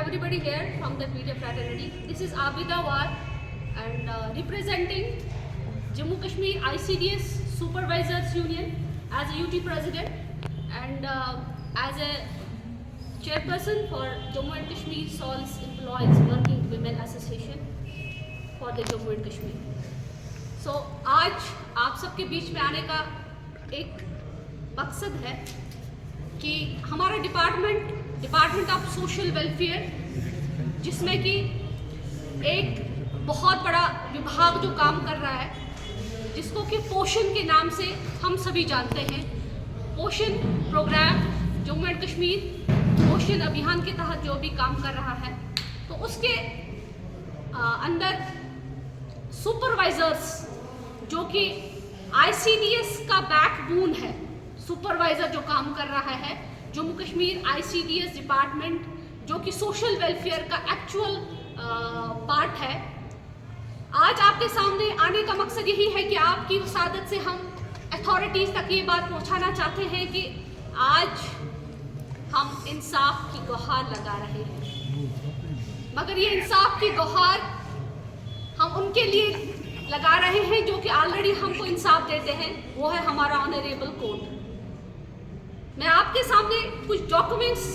everybody here from the media fraternity. This is Abida War and representing Jammu Kashmir ICDS Supervisors Union as a UT President and as a chairperson for Jammu and Kashmir SOLS Employees Working Women Association for the Jammu and Kashmir. So आज आप सबके बीच में आने का एक मकसद है कि हमारा डिपार्टमेंट ऑफ सोशल वेलफेयर, जिसमें कि एक बहुत बड़ा विभाग जो काम कर रहा है, जिसको कि पोषण के नाम से हम सभी जानते हैं, पोषण प्रोग्राम जम्मू एंड कश्मीर पोषण अभियान के तहत जो भी काम कर रहा है, तो उसके अंदर सुपरवाइजर्स जो कि ICDS का बैकबोन है, सुपरवाइजर जो काम कर रहा है जम्मू कश्मीर ICDS डिपार्टमेंट, जो कि सोशल वेलफेयर का एक्चुअल पार्ट है। आज आपके सामने आने का मकसद यही है कि आपकी वसादत से हम अथॉरिटीज़ तक ये बात पहुंचाना चाहते हैं कि आज हम इंसाफ की गुहार लगा रहे हैं, मगर ये इंसाफ की गुहार हम उनके लिए लगा रहे हैं जो कि ऑलरेडी हमको इंसाफ देते हैं, वो है हमारा ऑनरेबल कोर्ट। मैं आपके सामने कुछ डॉक्यूमेंट्स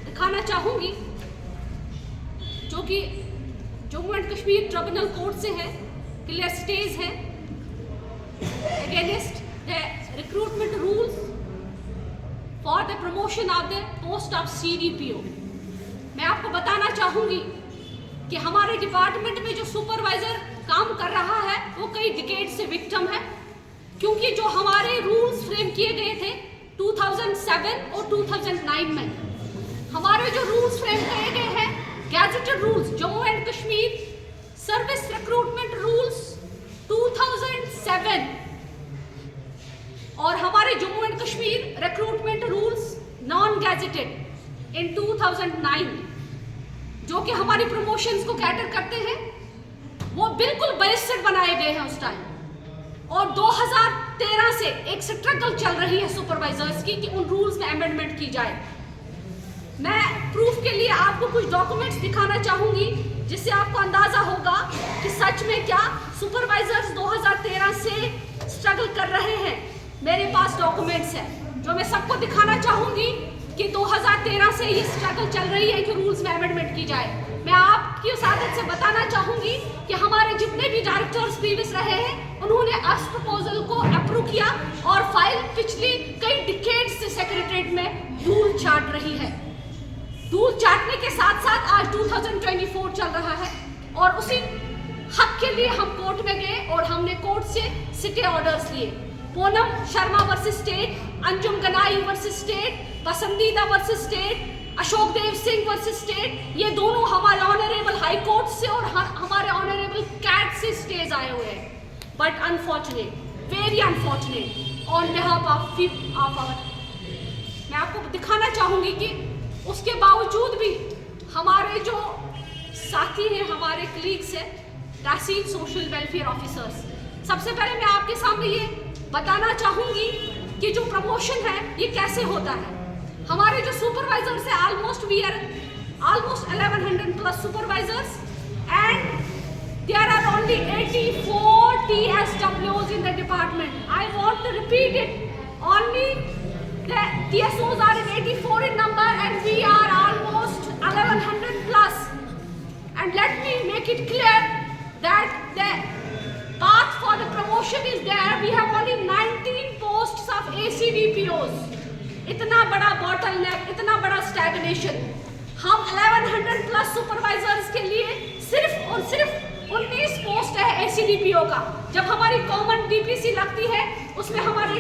दिखाना चाहूँगी जो कि Jammu and Kashmir tribunal court से है, क्लियर स्टेज है against the recruitment rules for the promotion of the post of CDPO। मैं आपको बताना चाहूँगी कि हमारे डिपार्टमेंट में जो सुपरवाइजर काम कर रहा है वो कई डिकेड से विक्टिम है, क्योंकि जो हमारे रूल्स फ्रेम किए गए थे 2007 और 2009 में, हमारे जो रूल्स फ्रेम किए गए हैं gazetted rules Jammu and Kashmir service recruitment rules 2007 और हमारे Jammu and Kashmir recruitment rules non gazetted in 2009 जो कि हमारी प्रमोशंस को कैटर करते हैं, वो बिल्कुल बैरिस्टेड बनाए गए हैं उस टाइम। और 2013 से एक स्ट्रगल चल रही है सुपरवाइजर्स की कि उन रूल्स में अमेंडमेंट की जाए। मैं प्रूफ के लिए आपको कुछ डॉक्यूमेंट्स दिखाना चाहूंगी जिससे आपको अंदाजा होगा कि सच में क्या सुपरवाइजर्स 2013 से स्ट्रगल कर रहे हैं। मेरे पास डॉक्यूमेंट्स हैं जो मैं सबको दिखाना चाहूंगी कि 2013 से ये स्ट्रगल चल रही है कि रूल्स में अमेंडमेंट की जाए। मैं आपकी उस आदत से बताना चाहूंगी कि हमारे जितने भी डायरेक्टर्स प्रीवियस रहे हैं उन्होंने इस प्रपोजल को अप्रूव किया और फाइल पिछली कई डिकेड्स से सेक्रेटरीट में धूल चाट रही है। धूल चाटने के साथ साथ आज 2024 चल रहा है और उसी हक के लिए हम कोर्ट में गए और हमने कोर्ट से स्टे ऑर्डर्स लिए। Poonam Sharma versus state, Anjum Ganai versus state, पसंदीदा versus state, Ashok Dev Singh versus state, ये दोनों हमारे ऑनरेबल हाई कोर्ट से और हमारे ऑनरेबल कैट से स्टेज आए हुए हैं। But unfortunate, very unfortunate on behalf of our, मैं आपको दिखाना चाहूंगी कि उसके बावजूद भी हमारे जो साथी हैं, हमारे कलीग्स हैं, तहसील सोशल वेलफेयर ऑफिसर्स, सबसे पहले मैं आपके सामने ये बताना चाहूंगी कि जो प्रमोशन है ये कैसे होता है। हमारे जो सुपरवाइजर्स है almost 1100 plus supervisors and there are only 84 TSWs in the department. I want to repeat it. Only the TSOs are in 84 in number and we are almost 1100 plus. And let me make it clear that the path for the promotion is there. We have only 19 posts of ACDPOs. इतना बड़ा bottleneck, इतना बड़ा stagnation. हम 1100 plus supervisors के लिए सिर्फ और सिर्फ 19 पोस्ट है ACDPO का। जब हमारी कॉमन DPC लगती है उसमें हमारे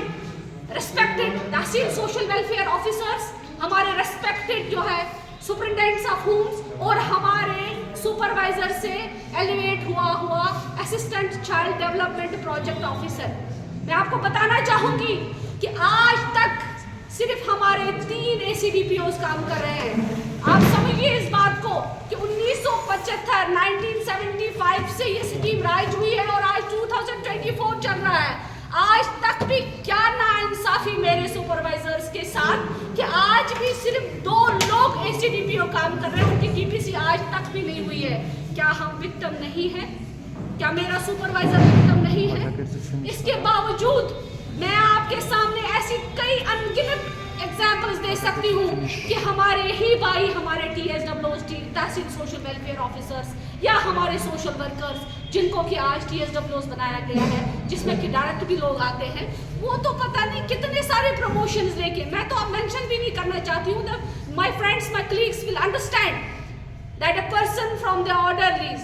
रेस्पेक्टेड तहसील सोशल वेलफेयर ऑफिसर्स, हमारे रेस्पेक्टेड जो है सुपरिटेंडेंट्स ऑफ होम्स और हमारे सुपरवाइजर से एलिवेट हुआ assistant child development project officer. मैं आपको बताना चाहूंगी कि आज तक सिर्फ हमारे 3 ACDPOs काम कर रहे हैं। आप समझिए इस बात को कि 1975 से ये स्कीम राइज हुई है और आज 2024 चल रहा है। आज तक भी क्या नाइंसाफी मेरे सुपरवाइजर्स के साथ कि आज आज भी सिर्फ 2 लोग एसडीपीओ काम कर रहे हैं, उनकी टीपीसी आज तक भी नहीं हुई है। क्या हम विक्टिम नहीं है? क्या मेरा सुपरवाइजर विक्टिम नहीं है? इसके बावजूद मैं आपके सामने ऐसी कई अनगिनत एग्जाम्पल्स दे सकती हूँ कि हमारे ही भाई, हमारे TSWs, तहसील सोशल वेलफेयर ऑफिसर्स, या हमारे सोशल वर्कर्स जिनको कि आज TSWs बनाया गया है, जिसमें कि डायरेक्ट भी लोग आते हैं, वो तो पता नहीं कितने सारे प्रमोशंस लेके, मैं तो अब मेंशन भी नहीं करना चाहती हूँ। My friends, my colleagues will understand that a person from the orderlies,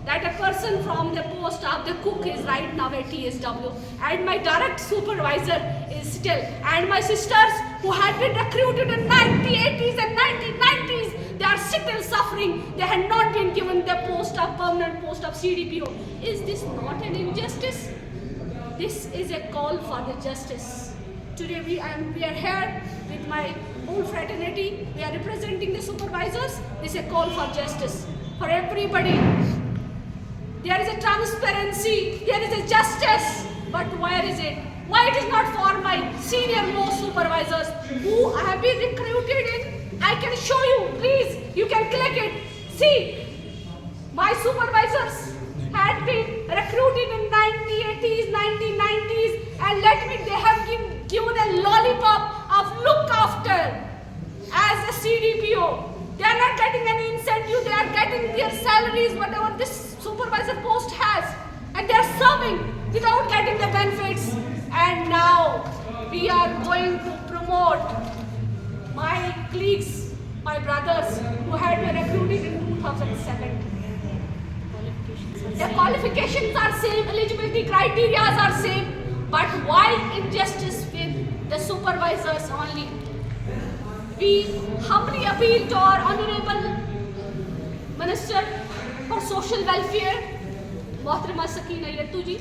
that a person from the post of the cook is right now at TSW, and my direct supervisor is still, and my sisters who had been recruited in 1980s and 1990s, they are still suffering. They had not been given the post of permanent post of CDPO. Is this not an injustice? This is a call for the justice. Today we are here with my whole fraternity. We are representing the supervisors. This is a call for justice for everybody. There is a transparency, there is a justice, but where is it? Why it is not for my senior most supervisors who have been recruited in? I can show you, please, you can click it. See, my supervisors had been recruited in 1980s, 1990s, and they have given a lollipop of look after as a CDPO. They are not getting any incentive, they are getting their salaries, whatever this supervisor post has, and they are serving without getting the benefits. And now we are going to promote my colleagues, my brothers who had been recruited in 2007. Their qualifications are same, eligibility criteria are same, but why injustice with the supervisors only? We humbly appeal to our Honorable Minister for Social Welfare, Mohtarama Sakina Yattu ji.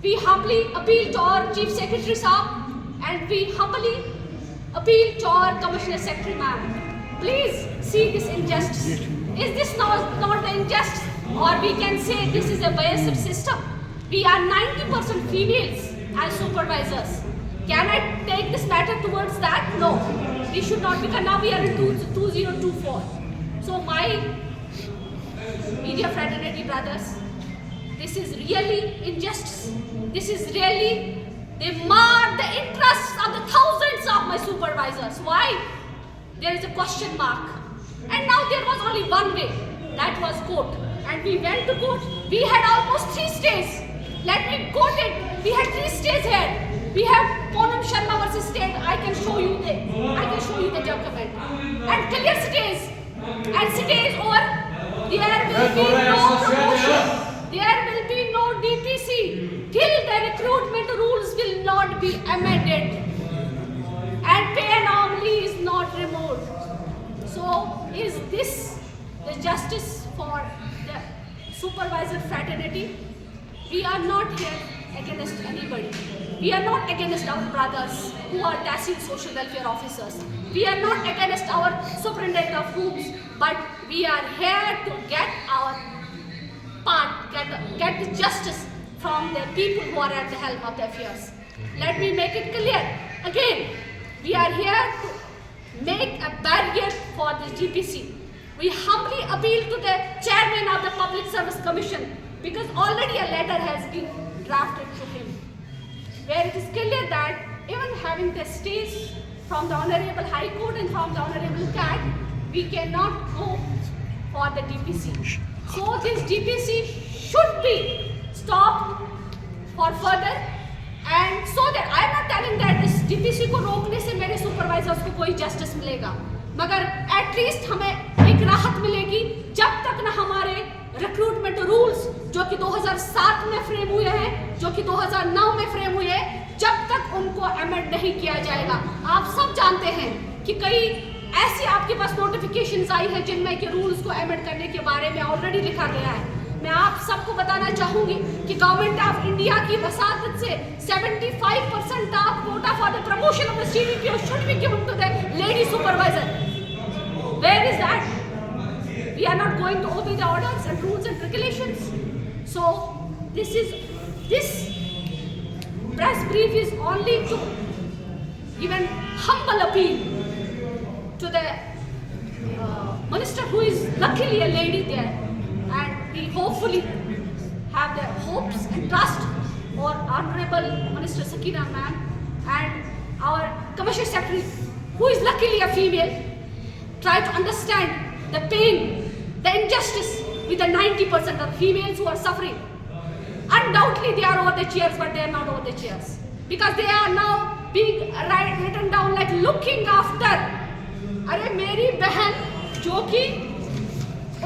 We humbly appeal to our Chief Secretary Saab, and we humbly appeal to our Commissioner Secretary ma'am. Please see this injustice. Is this not the injustice? Or we can say this is a biased system. We are 90% females as supervisors. Can I take this matter towards that? No. We should not, because now we are in 2024. So my media fraternity brothers, this is really injustice. This is really, they mar the interests of the thousands of my supervisors. Why? There is a question mark. And now there was only one way, that was court. And we went to court. We had almost 3 stays. Let me quote it. We had 3 stays here. We have Poonam Sharma versus state. I can show you the document. And clear stays. And stays over. There will be no promotion. There will be no DPC till the recruitment rules will not be amended. And pay anomaly is not removed. So is this the justice for the supervisor fraternity? We are not here against anybody. We are not against our brothers who are Tehsil social welfare officers. We are not against our superintendent of homes, but we are here to get our part, get the justice from the people who are at the helm of the affairs. Let me make it clear. Again, we are here to make a barrier for the GPC. We humbly appeal to the chairman of the Public Service Commission, because already a letter has been drafted to him, where it is clear that even having the stays from the Honorable High Court and from the Honorable CAT, we cannot go for the DPC. So this DPC should be stopped for further, and so that I am not telling that this DPC को रोकने से मेरे supervisors को कोई justice मिलेगा, मगर at least हमें एक राहत मिलेगी जब तक ना हमारे रिक्रूटमेंट रूल्स जो कि 2007 में फ्रेम हुए हैं, जो कि 2009 में फ्रेम हुए हैं, जब तक उनको अमेंड नहीं किया जाएगा। आप सब जानते हैं कि कई ऐसी आपके पास नोटिफिकेशंस आई है जिनमें कि रूल्स को अमेंड करने के बारे में ऑलरेडी लिखा गया है। मैं आप सबको बताना चाहूंगी कि गवर्नमेंट ऑफ इंडिया की वसादत से 75% of quota for the promotion of the CDPO should be given to the lady supervisor. Where is that? We are not going to obey the orders and rules and regulations. So this press brief is only to give an humble appeal to the minister who is luckily a lady there, and we hopefully have their hopes and trust for Honorable Minister Sakina ma'am and our Commercial Secretary who is luckily a female, try to understand the pain, the injustice with the 90% of females who are suffering. Undoubtedly they are over the chairs, but they are not over the chairs because they are now being written down like looking after. अरे मेरी बहन जो कि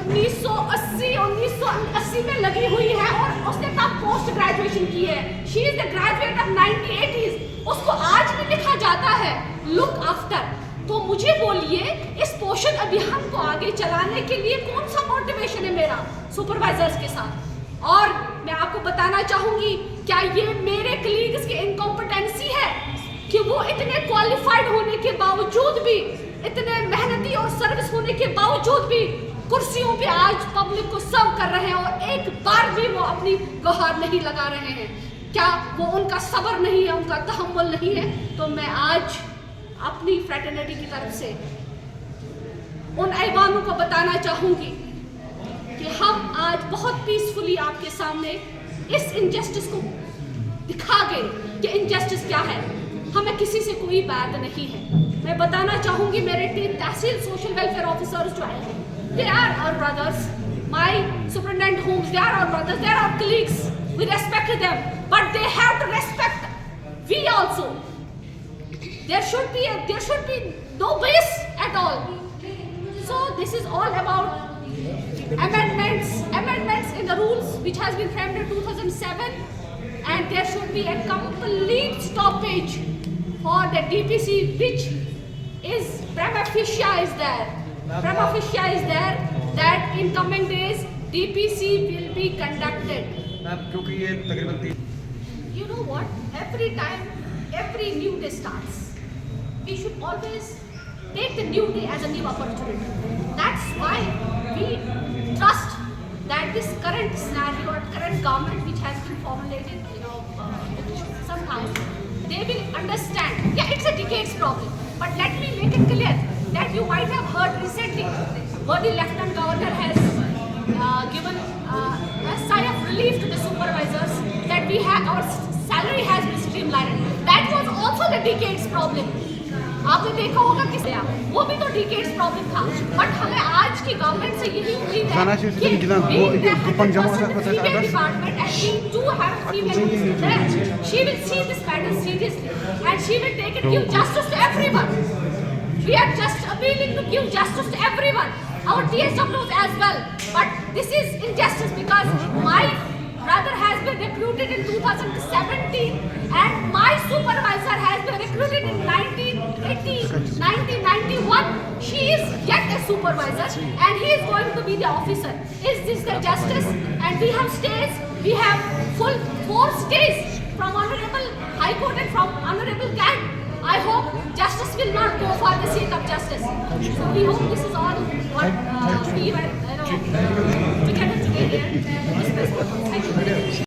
1980 में लगी हुई है और उसने तब पोस्ट ग्रेजुएशन की है, she is the graduate of 1980s, उसको आज भी लिखा जाता है लुक आफ्टर। तो मुझे बोलिए इस पोषण अभियान को आगे चलाने के लिए कौन सा मोटिवेशन है मेरा सुपरवाइजर्स के साथ। और मैं आपको बताना चाहूंगी, क्या ये मेरे कलीग्स की इनकॉम्पिटेंसी है कि वो इतने क्वालिफाइड होने के बावजूद भी, इतने मेहनती और सर्विस होने के बावजूद भी कुर्सियों पे आज पब्लिक को सर्व कर रहे हैं और एक बार भी वो अपनी गुहार नहीं लगा रहे हैं? क्या वो उनका सब्र नहीं है, उनका तहम्मुल नहीं है? तो मैं आज अपनी फ्रेटर्निटी की तरफ से उन ऐवानों को बताना चाहूंगी कि हम आज बहुत पीसफुली आपके सामने इस इनजस्टिस को दिखा गए कि इनजस्टिस क्या है। हमें किसी से कोई बैद नहीं है। मैं बताना चाहूंगी मेरे 3 तहसील सोशल वेलफेयर ऑफिसर्स जो हैं, they are our brothers, my superintendent homes, they are our brothers, they are our colleagues, we respect them, but they have to respect we also. There should be no bias at all. So this is all about amendments in the rules which has been framed in 2007, and there should be a complete stoppage for the DPC, which is prima facie is there. Prima facie is there that in coming days DPC will be conducted. क्योंकि ये तकरीबन You know what? Every time, every new day starts, we should always take the new day as a new opportunity. That's why we trust that this current scenario or current government which has been formulated, sometimes they will understand. Yeah, it's a decades problem. But let me make it clear that you might have heard recently where the Lieutenant Governor has given a sigh of relief to the supervisors that we have our salary has been streamlined. That was also the decades problem. आपने देखा होगा किस वो भी तो decades problem था, but हमें आज की गवर्नमेंट से यही उम्मीद है कि female department and we do have female there. She will see this matter seriously and she will take it, give justice to everyone. We are just appealing to give justice to everyone, our TSWs as well. But this is injustice because my brother has been recruited in 2017 and my supervisor has been recruited in 1991. She is yet a supervisor and he is going to be the officer. Is this the justice? And we have stays, we have full 4 stays from Honorable High Court and from Honorable CAG. I hope justice will not go for the sake of justice. So we hope this is all what we were together today here. Thank you very much.